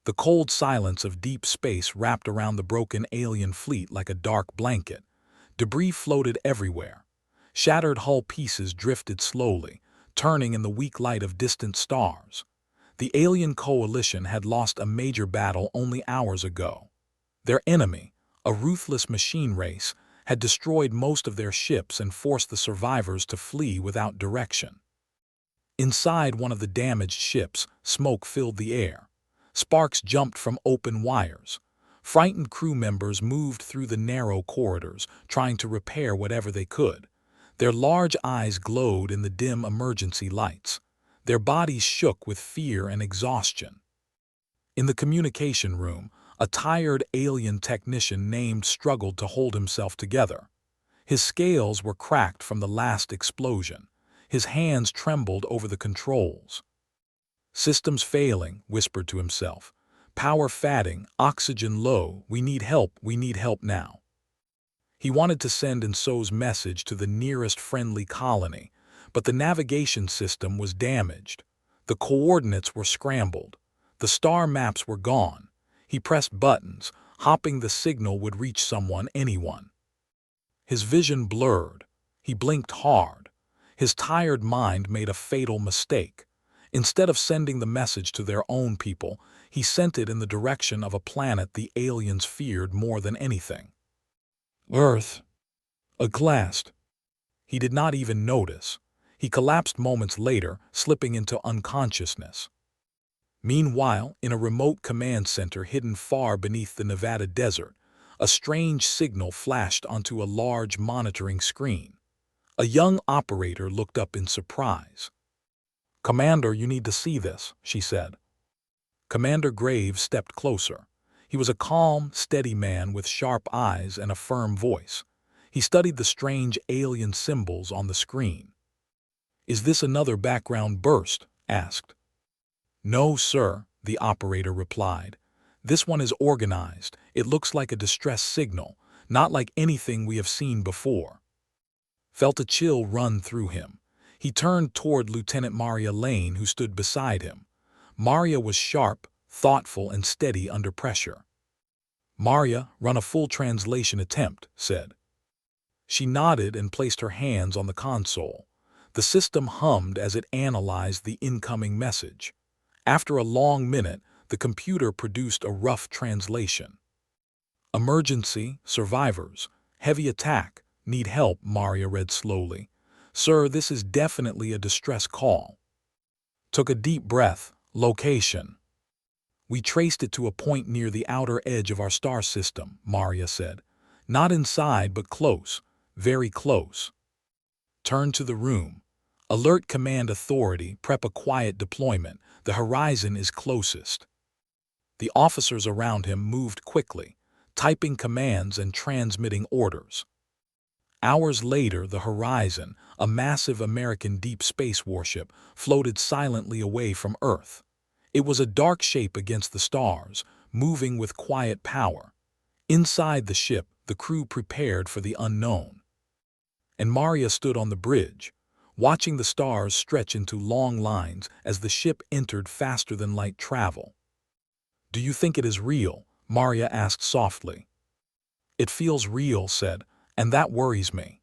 The cold silence of deep space wrapped around the broken alien fleet like a dark blanket. Debris floated everywhere. Shattered hull pieces drifted slowly, turning in the weak light of distant stars. The alien coalition had lost a major battle only hours ago. Their enemy, a ruthless machine race, had destroyed most of their ships and forced the survivors to flee without direction. Inside one of the damaged ships, smoke filled the air. Sparks jumped from open wires. Frightened crew members moved through the narrow corridors, trying to repair whatever they could. Their large eyes glowed in the dim emergency lights. Their bodies shook with fear and exhaustion. In the communication room, a tired alien technician named struggled to hold himself together. His scales were cracked from the last explosion. His hands trembled over the controls. "Systems failing," whispered to himself. "Power fatting, oxygen low, we need help now." He wanted to send SOS message to the nearest friendly colony, but the navigation system was damaged. The coordinates were scrambled. The star maps were gone. He pressed buttons, hoping the signal would reach someone, anyone. His vision blurred. He blinked hard. His tired mind made a fatal mistake. Instead of sending the message to their own people, he sent it in the direction of a planet the aliens feared more than anything. Earth. Aghast. He did not even notice. He collapsed moments later, slipping into unconsciousness. Meanwhile, in a remote command center hidden far beneath the Nevada desert, a strange signal flashed onto a large monitoring screen. A young operator looked up in surprise. "Commander, you need to see this," she said. Commander Graves stepped closer. He was a calm, steady man with sharp eyes and a firm voice. He studied the strange alien symbols on the screen. "Is this another background burst?" asked. "No, sir," the operator replied. "This one is organized. It looks like a distress signal, not like anything we have seen before." Felt a chill run through him. He turned toward Lieutenant Maria Lane, who stood beside him. Maria was sharp, thoughtful, and steady under pressure. "Maria, run a full translation attempt," said. She nodded and placed her hands on the console. The system hummed as it analyzed the incoming message. After a long minute, the computer produced a rough translation. "Emergency, survivors, heavy attack, need help," Maria read slowly. "Sir, this is definitely a distress call." Took a deep breath. "Location." "We traced it to a point near the outer edge of our star system," Maria said. "Not inside, but close, very close." Turn to the room. "Alert command authority, prep a quiet deployment. The horizon is closest." The officers around him moved quickly, typing commands and transmitting orders. Hours later, the horizon, a massive American deep space warship, floated silently away from Earth. It was a dark shape against the stars, moving with quiet power. Inside the ship, the crew prepared for the unknown. And Maria stood on the bridge, watching the stars stretch into long lines as the ship entered faster than light travel. "Do you think it is real?" Maria asked softly. "It feels real," said, "and that worries me."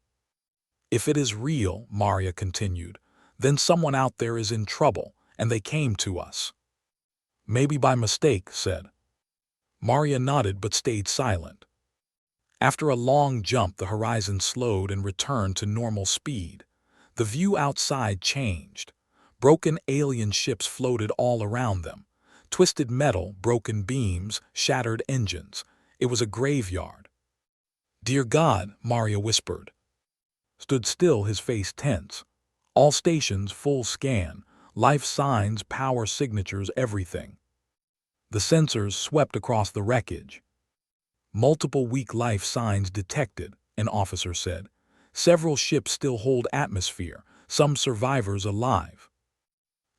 "If it is real," Maria continued, "then someone out there is in trouble, and they came to us." "Maybe by mistake," said. Maria nodded but stayed silent. After a long jump, the horizon slowed and returned to normal speed. The view outside changed. Broken alien ships floated all around them. Twisted metal, broken beams, shattered engines. It was a graveyard. "Dear God," Maria whispered. Stood still, his face tense. All stations full scan. Life signs, power signatures, everything. The sensors swept across the wreckage. "Multiple weak life signs detected," an officer said. "Several ships still hold atmosphere, some survivors alive."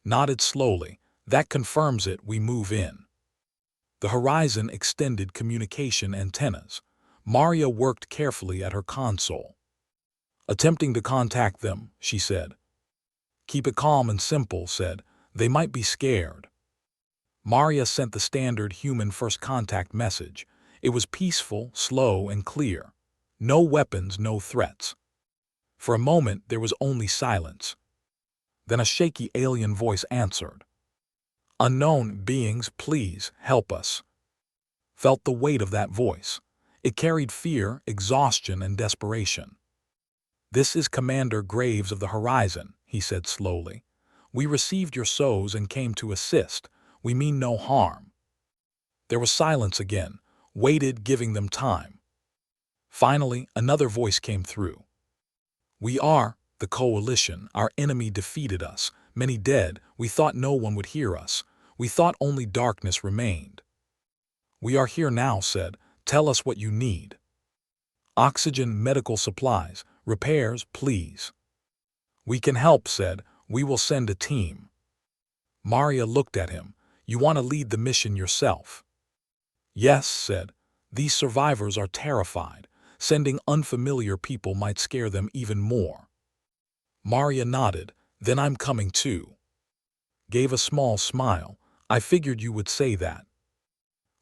Nodded slowly. "That confirms it, we move in." The horizon extended communication antennas. Maria worked carefully at her console. "Attempting to contact them," she said. "Keep it calm and simple," said. "They might be scared." Maria sent the standard human first contact message. It was peaceful, slow, and clear. No weapons, no threats. For a moment, there was only silence. Then a shaky alien voice answered. "Unknown beings, please help us." Felt the weight of that voice. It carried fear, exhaustion, and desperation. "This is Commander Graves of the Horizon," he said slowly. "We received your SOS and came to assist. We mean no harm." There was silence again, waited, giving them time. Finally, another voice came through. "We are the Coalition. Our enemy defeated us. Many dead. We thought no one would hear us. We thought only darkness remained." "We are here now," said. "Tell us what you need." "Oxygen, medical supplies, repairs, please." "We can help," said. "We will send a team." Maria looked at him. "You want to lead the mission yourself?" "Yes," said. "These survivors are terrified. Sending unfamiliar people might scare them even more." Maria nodded. "Then I'm coming too." Gave a small smile. "I figured you would say that."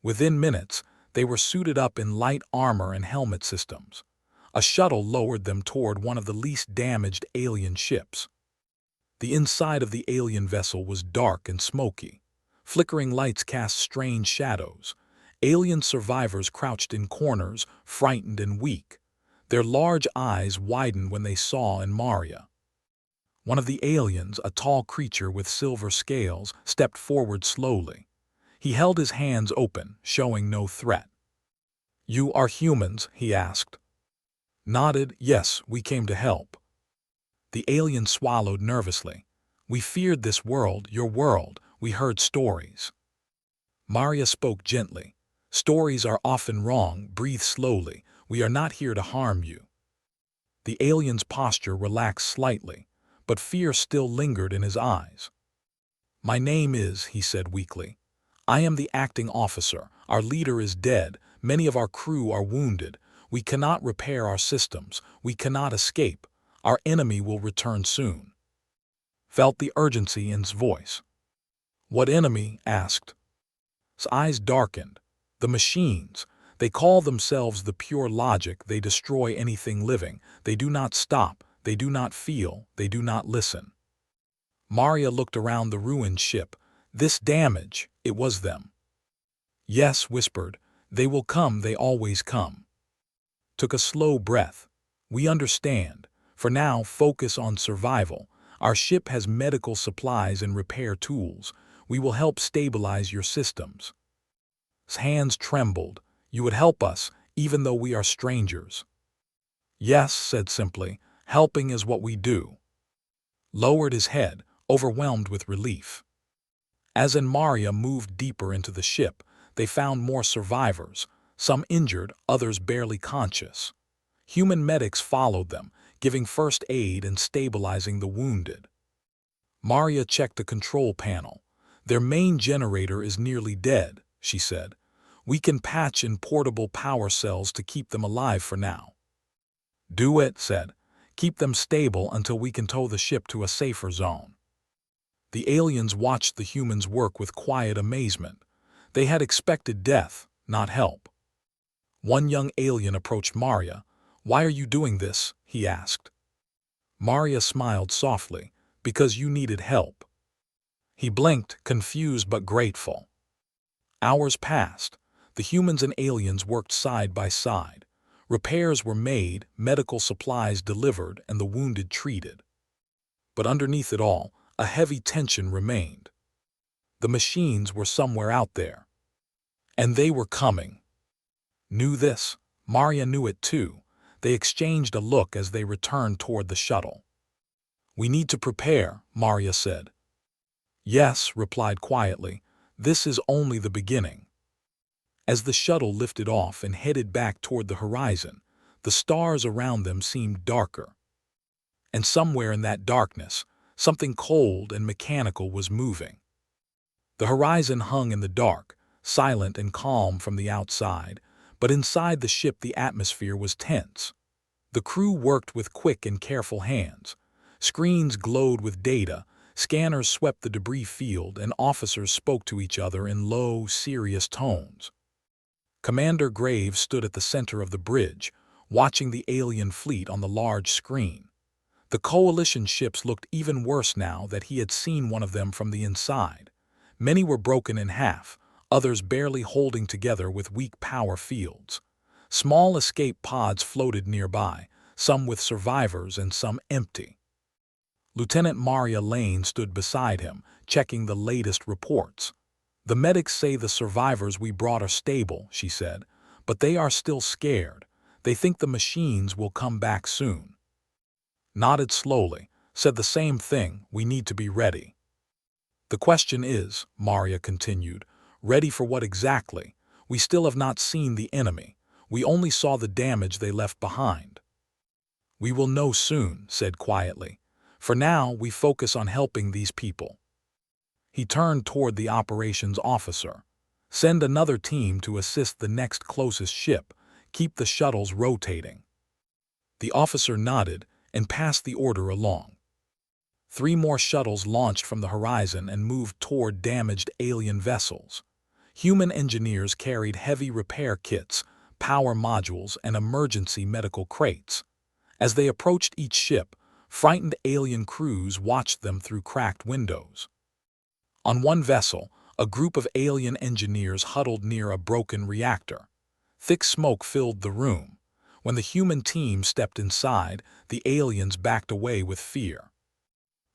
Within minutes, they were suited up in light armor and helmet systems. A shuttle lowered them toward one of the least damaged alien ships. The inside of the alien vessel was dark and smoky. Flickering lights cast strange shadows. Alien survivors crouched in corners, frightened and weak. Their large eyes widened when they saw in Maria. One of the aliens, a tall creature with silver scales, stepped forward slowly. He held his hands open, showing no threat. "You are humans?" he asked. Nodded. "Yes, we came to help." The alien swallowed nervously. "We feared this world, your world. We heard stories." Maria spoke gently. "Stories are often wrong. Breathe slowly. We are not here to harm you." The alien's posture relaxed slightly, but fear still lingered in his eyes. "My name is," he said weakly. "I am the acting officer. Our leader is dead. Many of our crew are wounded. We cannot repair our systems. We cannot escape. Our enemy will return soon." Felt the urgency in his voice. "What enemy?" asked. His eyes darkened. "The machines. They call themselves the pure logic. They destroy anything living. They do not stop. They do not feel. They do not listen." Maria looked around the ruined ship. "This damage, it was them." "Yes," whispered. "They will come. They always come." Took a slow breath. "We understand. For now, focus on survival. Our ship has medical supplies and repair tools. We will help stabilize your systems." His hands trembled. "You would help us, even though we are strangers." "Yes," said simply. "Helping is what we do." Lowered his head, overwhelmed with relief. As Maria moved deeper into the ship, they found more survivors, some injured, others barely conscious. Human medics followed them, giving first aid and stabilizing the wounded. Maria checked the control panel. "Their main generator is nearly dead," she said. "We can patch in portable power cells to keep them alive for now." "Do it," said. "Keep them stable until we can tow the ship to a safer zone." The aliens watched the humans work with quiet amazement. They had expected death, not help. One young alien approached Maria. "Why are you doing this?" he asked. Maria smiled softly. "Because you needed help." He blinked, confused but grateful. Hours passed. The humans and aliens worked side by side. Repairs were made, medical supplies delivered, and the wounded treated. But underneath it all, a heavy tension remained. The machines were somewhere out there. And they were coming. Knew this. Maria knew it too. They exchanged a look as they returned toward the shuttle. "We need to prepare," Maria said. "Yes," replied quietly. "This is only the beginning." As the shuttle lifted off and headed back toward the horizon, the stars around them seemed darker. And somewhere in that darkness, something cold and mechanical was moving. The horizon hung in the dark, silent and calm from the outside, but inside the ship the atmosphere was tense. The crew worked with quick and careful hands. Screens glowed with data, Scanners swept the debris field and officers spoke to each other in low, serious tones. Commander Graves stood at the center of the bridge, watching the alien fleet on the large screen. The coalition ships looked even worse now that he had seen one of them from the inside. Many were broken in half, others barely holding together with weak power fields. Small escape pods floated nearby, some with survivors and some empty. Lieutenant Maria Lane stood beside him, checking the latest reports. "The medics say the survivors we brought are stable," she said, "but they are still scared. They think the machines will come back soon." Nodded slowly, said the same thing, "We need to be ready." "The question is," Maria continued, "ready for what exactly? We still have not seen the enemy. We only saw the damage they left behind." "We will know soon," said quietly. "For now, we focus on helping these people." He turned toward the operations officer. "Send another team to assist the next closest ship. Keep the shuttles rotating." The officer nodded and passed the order along. 3 more shuttles launched from the horizon and moved toward damaged alien vessels. Human engineers carried heavy repair kits, power modules, and emergency medical crates. As they approached each ship, frightened alien crews watched them through cracked windows. On one vessel, a group of alien engineers huddled near a broken reactor. Thick smoke filled the room. When the human team stepped inside, the aliens backed away with fear.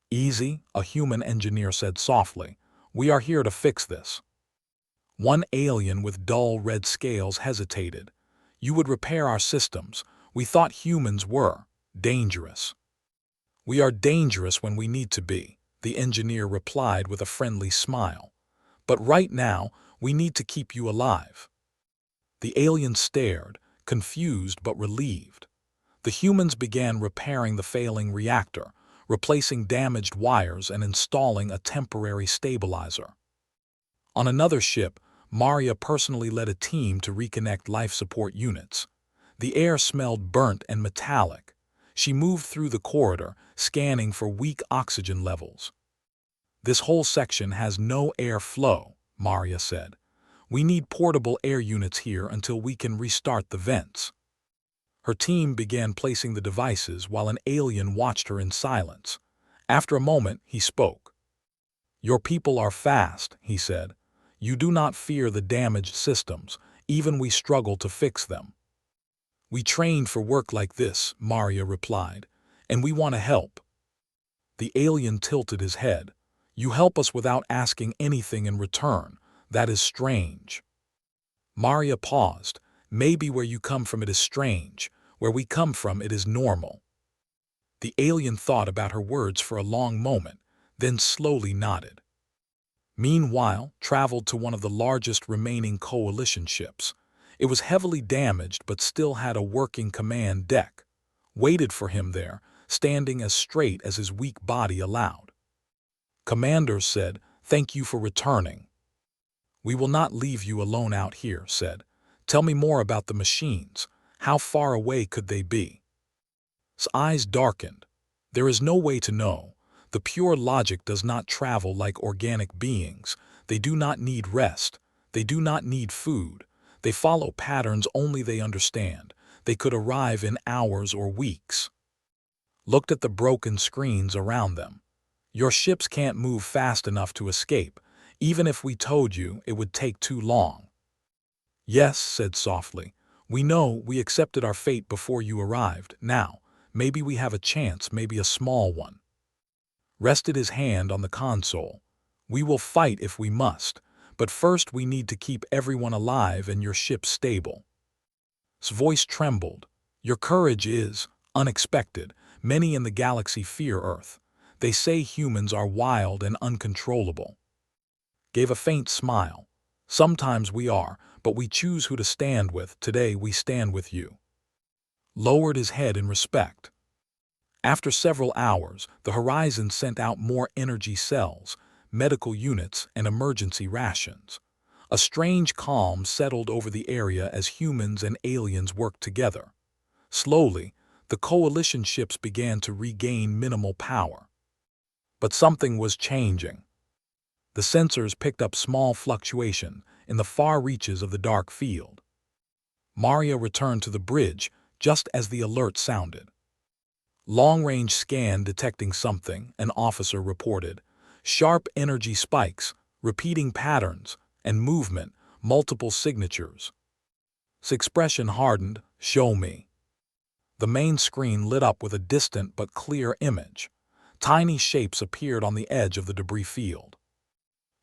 "Easy," a human engineer said softly. "We are here to fix this." One alien with dull red scales hesitated. "You would repair our systems. We thought humans were dangerous." "We are dangerous when we need to be," the engineer replied with a friendly smile. "But right now, we need to keep you alive." The alien stared, confused but relieved. The humans began repairing the failing reactor, replacing damaged wires and installing a temporary stabilizer. On another ship, Maria personally led a team to reconnect life support units. The air smelled burnt and metallic. She moved through the corridor, scanning for weak oxygen levels. "This whole section has no air flow," Maria said. "We need portable air units here until we can restart the vents." Her team began placing the devices while an alien watched her in silence. After a moment, he spoke. "Your people are fast," he said. "You do not fear the damaged systems, even we struggle to fix them." "We trained for work like this," Maria replied, "and we want to help." The alien tilted his head. "You help us without asking anything in return. That is strange." Maria paused. "Maybe where you come from it is strange. Where we come from it is normal." The alien thought about her words for a long moment, then slowly nodded. Meanwhile, traveled to one of the largest remaining coalition ships. It was heavily damaged but still had a working command deck. Waited for him there, standing as straight as his weak body allowed. Commander said, "Thank you for returning." "We will not leave you alone out here," said. "Tell me more about the machines. How far away could they be?" His eyes darkened. "There is no way to know. The pure logic does not travel like organic beings. They do not need rest. They do not need food. They follow patterns only they understand. They could arrive in hours or weeks." Looked at the broken screens around them. "Your ships can't move fast enough to escape. Even if we told you, it would take too long." "Yes," said softly. "We know, we accepted our fate before you arrived. Now, maybe we have a chance, maybe a small one." Rested his hand on the console. "We will fight if we must, but first we need to keep everyone alive and your ship stable." His voice trembled. "Your courage is unexpected. Many in the galaxy fear Earth. They say humans are wild and uncontrollable." Gave a faint smile. "Sometimes we are, but we choose who to stand with. Today we stand with you." Lowered his head in respect. After several hours, the horizon sent out more energy cells, medical units, and emergency rations. A strange calm settled over the area as humans and aliens worked together. Slowly, the coalition ships began to regain minimal power. But something was changing. The sensors picked up small fluctuation in the far reaches of the dark field. Maria returned to the bridge just as the alert sounded. Long-range scan detecting something, an officer reported. Sharp energy spikes, repeating patterns, and movement, multiple signatures. His expression hardened. Show me. The main screen lit up with a distant but clear image. Tiny shapes appeared on the edge of the debris field.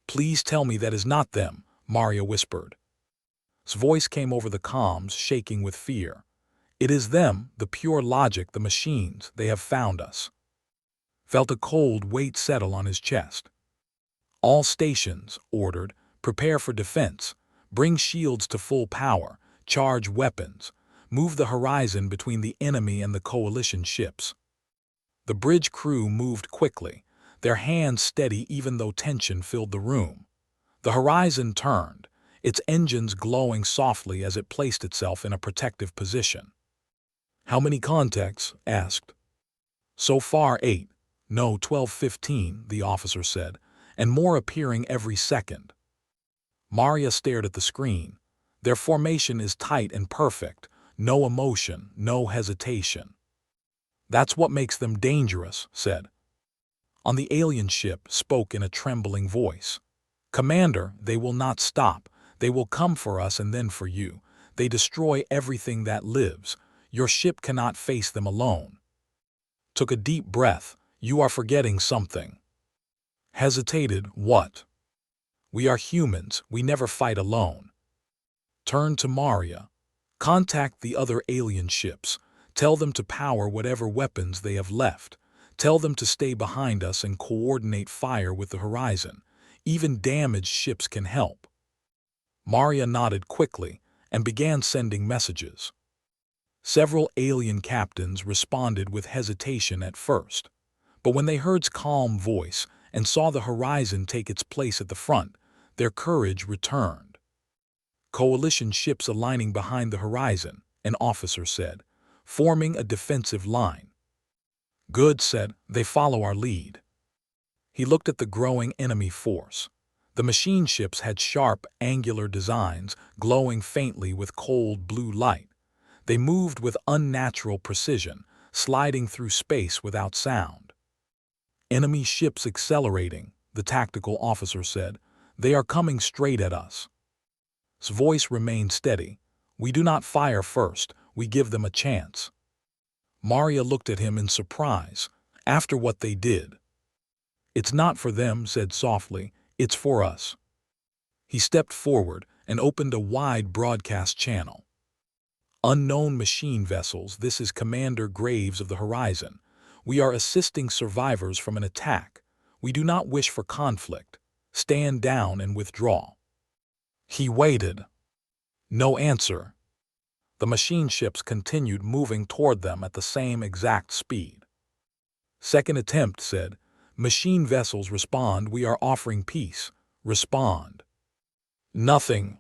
Please tell me that is not them, Maria whispered. His voice came over the comms, shaking with fear. It is them, the pure logic, the machines, they have found us. Felt a cold weight settle on his chest. All stations, ordered, prepare for defense, bring shields to full power, charge weapons, move the horizon between the enemy and the coalition ships. The bridge crew moved quickly, their hands steady even though tension filled the room. The horizon turned, its engines glowing softly as it placed itself in a protective position. How many contacts? Asked. So far 8. No, 12-15, the officer said, and more appearing every second. Maria stared at the screen. Their formation is tight and perfect, no emotion, no hesitation. That's what makes them dangerous, said. On the alien ship spoke in a trembling voice. Commander, they will not stop. They will come for us and then for you. They destroy everything that lives. Your ship cannot face them alone. Took a deep breath. You are forgetting something. Hesitated. What? We are humans. We never fight alone. Turned to Maria. Contact the other alien ships. Tell them to power whatever weapons they have left. Tell them to stay behind us and coordinate fire with the horizon. Even damaged ships can help. Maria nodded quickly and began sending messages. Several alien captains responded with hesitation at first, but when they heard his calm voice and saw the horizon take its place at the front, their courage returned. Coalition ships aligning behind the horizon, an officer said, forming a defensive line. Good, said, they follow our lead. He looked at the growing enemy force. The machine ships had sharp, angular designs, glowing faintly with cold blue light. They moved with unnatural precision, sliding through space without sound. Enemy ships accelerating, the tactical officer said. They are coming straight at us. His voice remained steady. We do not fire first, we give them a chance. Maria looked at him in surprise. After what they did. It's not for them, said softly, it's for us. He stepped forward and opened a wide broadcast channel. Unknown machine vessels, this is Commander Graves of the Horizon. We are assisting survivors from an attack. We do not wish for conflict. Stand down and withdraw. He waited. No answer. The machine ships continued moving toward them at the same exact speed. Second attempt, said, machine vessels respond, we are offering peace. Respond. Nothing.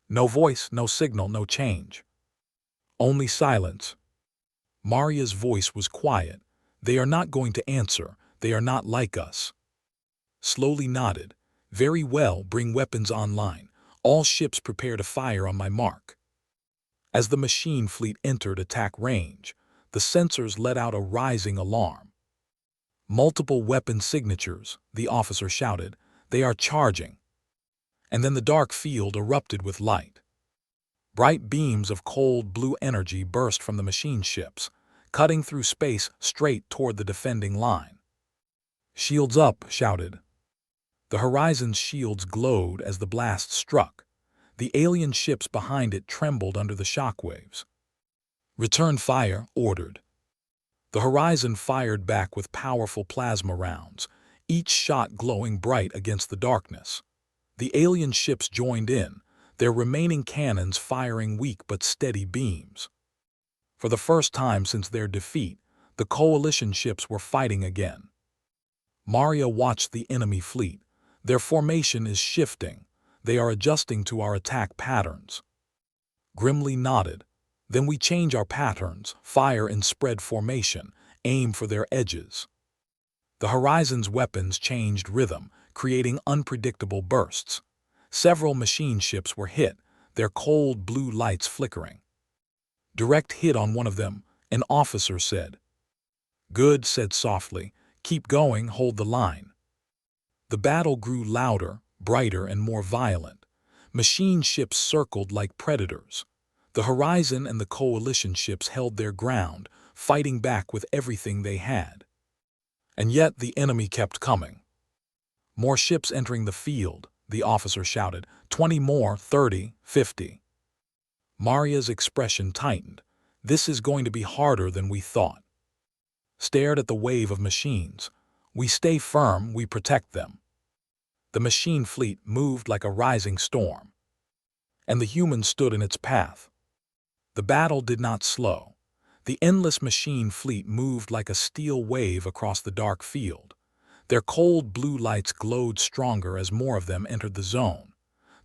No voice, no signal, no change. Only silence. Maria's voice was quiet. They are not going to answer. They are not like us. Slowly nodded. Very well, bring weapons online. All ships prepare to fire on my mark. As the machine fleet entered attack range, the sensors let out a rising alarm. Multiple weapon signatures, the officer shouted. They are charging. And then the dark field erupted with light. Bright beams of cold blue energy burst from the machine ships, cutting through space straight toward the defending line. Shields up, shouted. The horizon's shields glowed as the blast struck. The alien ships behind it trembled under the shockwaves. Return fire, ordered. The horizon fired back with powerful plasma rounds, each shot glowing bright against the darkness. The alien ships joined in, their remaining cannons firing weak but steady beams. For the first time since their defeat, the coalition ships were fighting again. Maria watched the enemy fleet. Their formation is shifting. They are adjusting to our attack patterns. Grimly nodded. Then we change our patterns, fire in spread formation, aim for their edges. The Horizon's weapons changed rhythm, creating unpredictable bursts. Several machine ships were hit, their cold blue lights flickering. "Direct hit on one of them," an officer said. "Good," said softly. "Keep going, hold the line." The battle grew louder, brighter, and more violent. Machine ships circled like predators. The Horizon and the Coalition ships held their ground, fighting back with everything they had. And yet the enemy kept coming. "More ships entering the field," the officer shouted. 20 more, 30, 50. Maria's expression tightened. "This is going to be harder than we thought." Stared at the wave of machines. "We stay firm, we protect them." The machine fleet moved like a rising storm, and the humans stood in its path. The battle did not slow. The endless machine fleet moved like a steel wave across the dark field. Their cold blue lights glowed stronger as more of them entered the zone.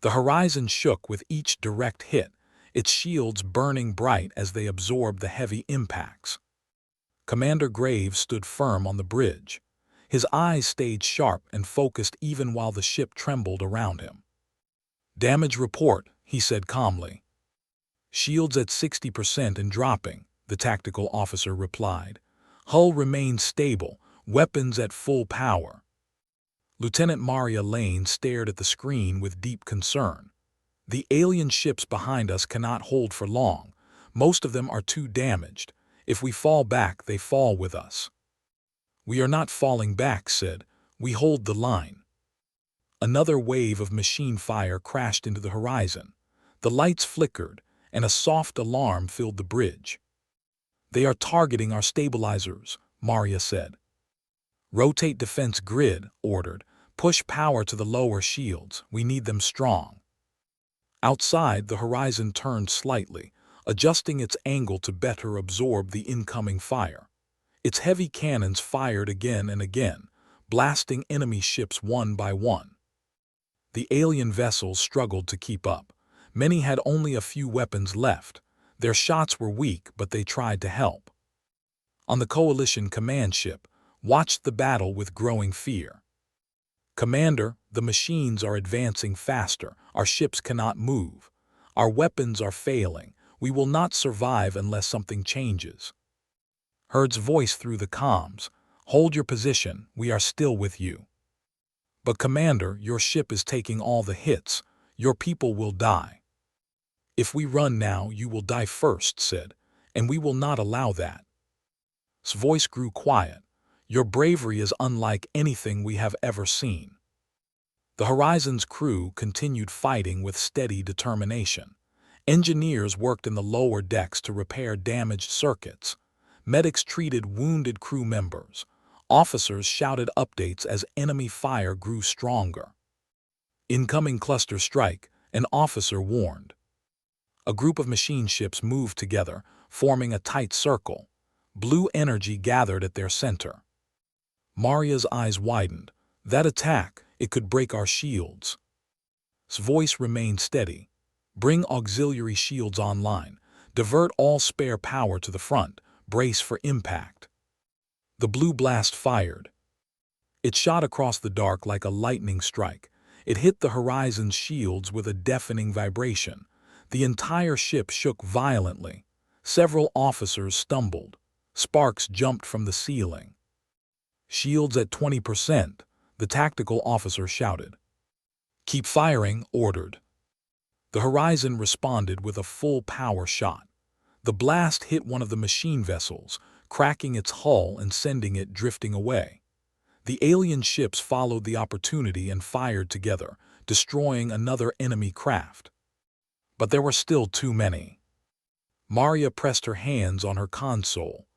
The Horizon shook with each direct hit, its shields burning bright as they absorbed the heavy impacts. Commander Graves stood firm on the bridge. His eyes stayed sharp and focused even while the ship trembled around him. "Damage report," he said calmly. "Shields at 60% and dropping," the tactical officer replied. "Hull remains stable, weapons at full power." Lieutenant Maria Lane stared at the screen with deep concern. "The alien ships behind us cannot hold for long. Most of them are too damaged. If we fall back, they fall with us." "We are not falling back," said. "We hold the line." Another wave of machine fire crashed into the Horizon. The lights flickered, and a soft alarm filled the bridge. "They are targeting our stabilizers," Maria said. "Rotate defense grid," ordered. "Push power to the lower shields. We need them strong." Outside, the Horizon turned slightly, adjusting its angle to better absorb the incoming fire. Its heavy cannons fired again and again, blasting enemy ships one by one. The alien vessels struggled to keep up. Many had only a few weapons left. Their shots were weak, but they tried to help. On the Coalition command ship, watched the battle with growing fear. "Commander, the machines are advancing faster. Our ships cannot move. Our weapons are failing. We will not survive unless something changes." Hurd's voice through the comms. "Hold your position. We are still with you." "But Commander, your ship is taking all the hits. Your people will die." "If we run now, you will die first," said, "and we will not allow that." His voice grew quiet. "Your bravery is unlike anything we have ever seen." The Horizon's crew continued fighting with steady determination. Engineers worked in the lower decks to repair damaged circuits. Medics treated wounded crew members. Officers shouted updates as enemy fire grew stronger. "Incoming cluster strike," an officer warned. A group of machine ships moved together, forming a tight circle. Blue energy gathered at their center. Maria's eyes widened. "That attack, it could break our shields." His voice remained steady. "Bring auxiliary shields online. Divert all spare power to the front. Brace for impact." The blue blast fired. It shot across the dark like a lightning strike. It hit the Horizon's shields with a deafening vibration. The entire ship shook violently. Several officers stumbled. Sparks jumped from the ceiling. "Shields at 20%, the tactical officer shouted. "Keep firing," ordered. The Horizon responded with a full power shot. The blast hit one of the machine vessels, cracking its hull and sending it drifting away. The alien ships followed the opportunity and fired together, destroying another enemy craft. But there were still too many. Maria pressed her hands on her console.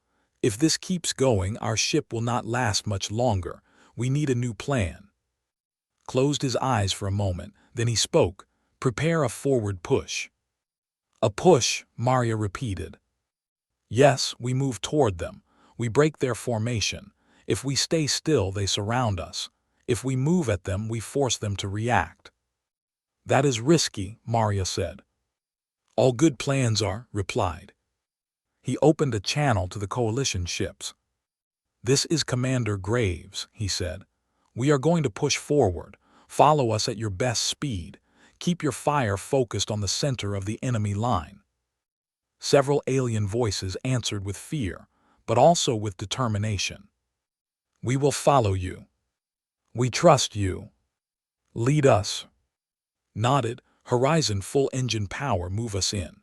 "If this keeps going, our ship will not last much longer. We need a new plan." Closed his eyes for a moment, then he spoke. "Prepare a forward push." "A push," Maria repeated. "Yes, we move toward them. We break their formation. If we stay still, they surround us. If we move at them, we force them to react." "That is risky," Maria said. "All good plans are," replied. He opened a channel to the Coalition ships. "This is Commander Graves," he said. "We are going to push forward. Follow us at your best speed. Keep your fire focused on the center of the enemy line." Several alien voices answered with fear, but also with determination. "We will follow you. We trust you. Lead us." Nodded, "Horizon full engine power, move us in."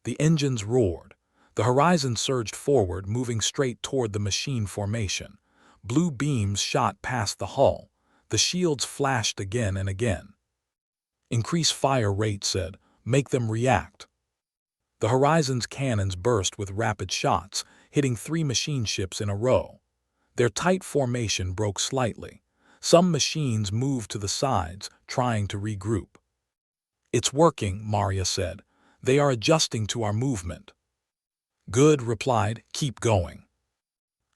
The engines roared. The Horizon surged forward, moving straight toward the machine formation. Blue beams shot past the hull. The shields flashed again and again. "Increase fire rate," said. "Make them react." The Horizon's cannons burst with rapid shots, hitting 3 machine ships in a row. Their tight formation broke slightly. Some machines moved to the sides, trying to regroup. "It's working," Maria said. "They are adjusting to our movement." "Good," replied. "Keep going."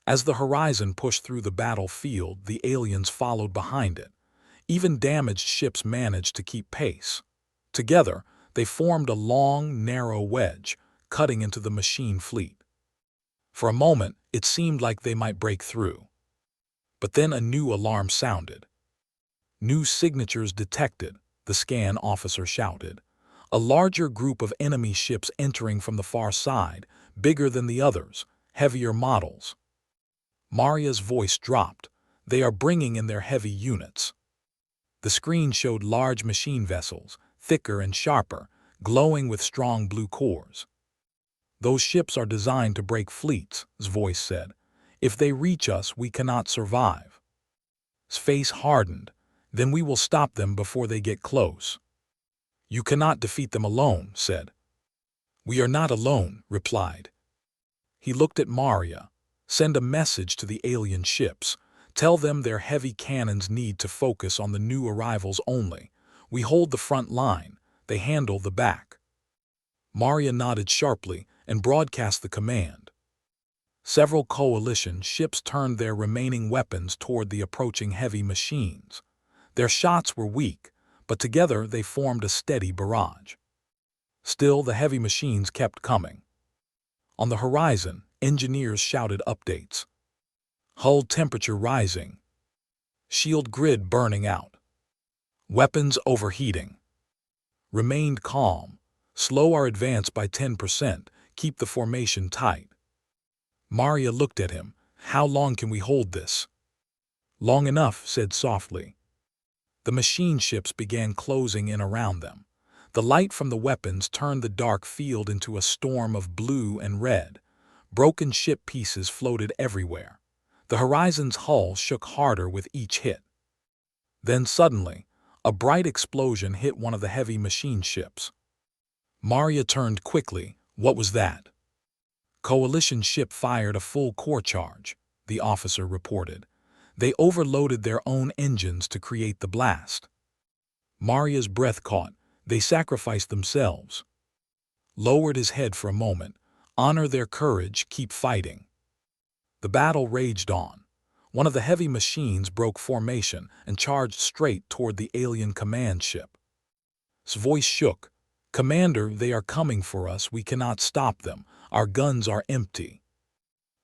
As the Horizon pushed through the battlefield, the aliens followed behind it. Even damaged ships managed to keep pace. Together, they formed a long, narrow wedge, cutting into the machine fleet. For a moment, it seemed like they might break through. But then a new alarm sounded. "New signatures detected," the scan officer shouted. "A larger group of enemy ships entering from the far side, bigger than the others, heavier models." Maria's voice dropped. "They are bringing in their heavy units." The screen showed large machine vessels, thicker and sharper, glowing with strong blue cores. "Those ships are designed to break fleets," his voice said. "If they reach us, we cannot survive." His face hardened. "Then we will stop them before they get close." "You cannot defeat them alone," said. "We are not alone," replied. He looked at Maria. "Send a message to the alien ships. Tell them their heavy cannons need to focus on the new arrivals only. We hold the front line. They handle the back." Maria nodded sharply and broadcast the command. Several coalition ships turned their remaining weapons toward the approaching heavy machines. Their shots were weak, but together they formed a steady barrage. Still, the heavy machines kept coming. On the horizon, engineers shouted updates. "Hull temperature rising. Shield grid burning out. Weapons overheating. Remained calm. Slow our advance by 10%. Keep the formation tight." Maria looked at him. "How long can we hold this?" "Long enough," said softly. The machine ships began closing in around them. The light from the weapons turned the dark field into a storm of blue and red. Broken ship pieces floated everywhere. The Horizon's hull shook harder with each hit. Then suddenly, a bright explosion hit one of the heavy machine ships. Maria turned quickly. "What was that?" "Coalition ship fired a full core charge," the officer reported. "They overloaded their own engines to create the blast." Maria's breath caught. "They sacrificed themselves." Lowered his head for a moment. "Honor their courage, keep fighting." The battle raged on. One of the heavy machines broke formation and charged straight toward the alien command ship. His voice shook. "Commander, they are coming for us. We cannot stop them. Our guns are empty."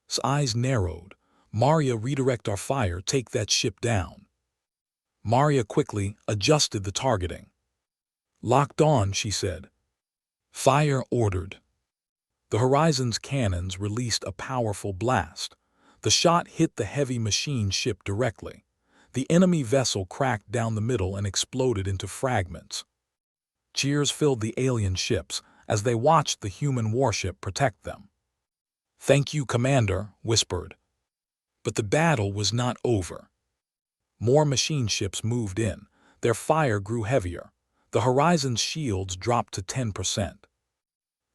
His eyes narrowed. "Maria, redirect our fire. Take that ship down." Maria quickly adjusted the targeting. "Locked on," she said. "Fire ordered." The Horizon's cannons released a powerful blast. The shot hit the heavy machine ship directly. The enemy vessel cracked down the middle and exploded into fragments. Cheers filled the alien ships as they watched the human warship protect them. "Thank you, Commander," whispered. But the battle was not over. More machine ships moved in. Their fire grew heavier. The Horizon's shields dropped to 10%.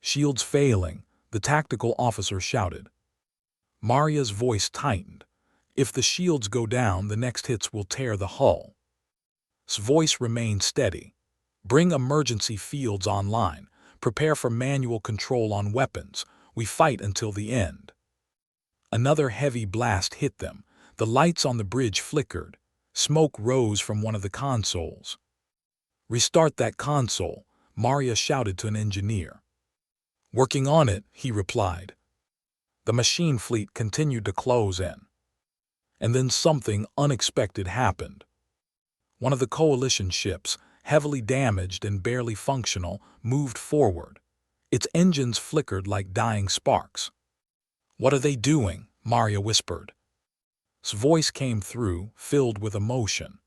"Shields failing," the tactical officer shouted. Maria's voice tightened. "If the shields go down, the next hits will tear the hull." His voice remained steady. "Bring emergency fields online. Prepare for manual control on weapons. We fight until the end." Another heavy blast hit them. The lights on the bridge flickered. Smoke rose from one of the consoles. "Restart that console," Maria shouted to an engineer. "Working on it," he replied. The machine fleet continued to close in. And then something unexpected happened. One of the coalition ships, heavily damaged and barely functional, moved forward. Its engines flickered like dying sparks. "What are they doing?" Maria whispered. His voice came through, filled with emotion.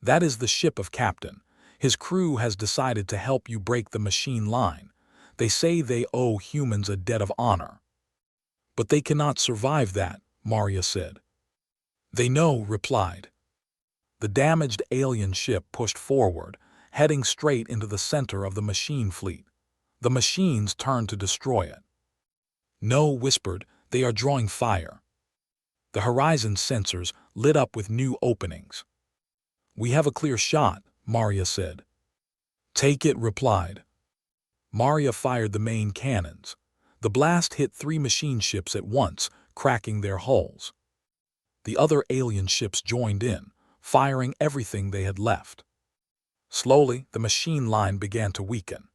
"That is the ship of Captain. His crew has decided to help you break the machine line. They say they owe humans a debt of honor." "But they cannot survive that," Maria said. "They know," replied. The damaged alien ship pushed forward, heading straight into the center of the machine fleet. The machines turned to destroy it. "No," whispered, "they are drawing fire." The horizon sensors lit up with new openings. "We have a clear shot," Maria said. "Take it," replied. Maria fired the main cannons. The blast hit 3 machine ships at once, cracking their hulls. The other alien ships joined in, firing everything they had left. Slowly, the machine line began to weaken.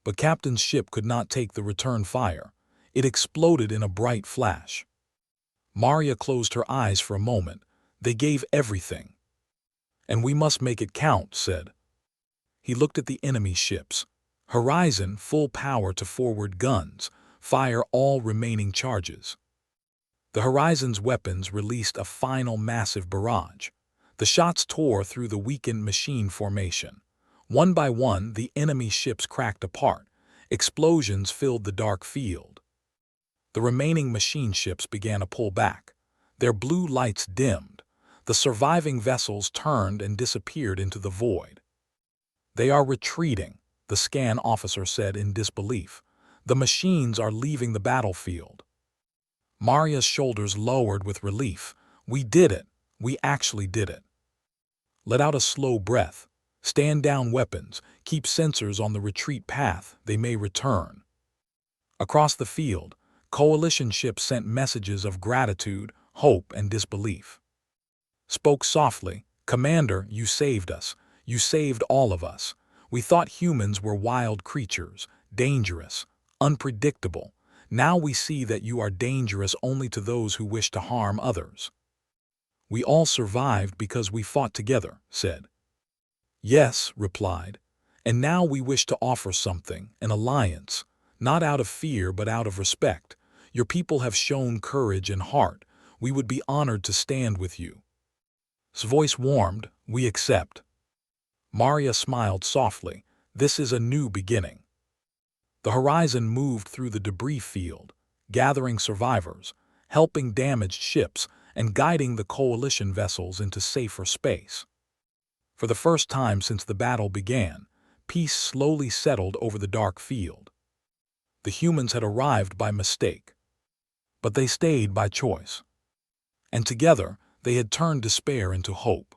But Captain's ship could not take the return fire. It exploded in a bright flash. Maria closed her eyes for a moment. They gave everything. "And we must make it count," said. He looked at the enemy ships. "Horizon, full power to forward guns. Fire all remaining charges." The Horizon's weapons released a final massive barrage. The shots tore through the weakened machine formation. One by one, the enemy ships cracked apart. Explosions filled the dark field. The remaining machine ships began to pull back. Their blue lights dimmed. The surviving vessels turned and disappeared into the void. "They are retreating," the scan officer said in disbelief. "The machines are leaving the battlefield." Maria's shoulders lowered with relief. "We did it. We actually did it." Let out a slow breath. Stand down weapons. Keep sensors on the retreat path. They may return. Across the field, coalition ships sent messages of gratitude, hope, and disbelief. Spoke softly, "Commander, you saved us. You saved all of us. We thought humans were wild creatures, dangerous, unpredictable. Now we see that you are dangerous only to those who wish to harm others." "We all survived because we fought together," said. "Yes," replied. "And now we wish to offer something, an alliance, not out of fear but out of respect. Your people have shown courage and heart. We would be honored to stand with you." His voice warmed. "We accept." Maria smiled softly. "This is a new beginning." The Horizon moved through the debris field, gathering survivors, helping damaged ships, and guiding the coalition vessels into safer space. For the first time since the battle began, peace slowly settled over the dark field. The humans had arrived by mistake, but they stayed by choice. And together, they had turned despair into hope.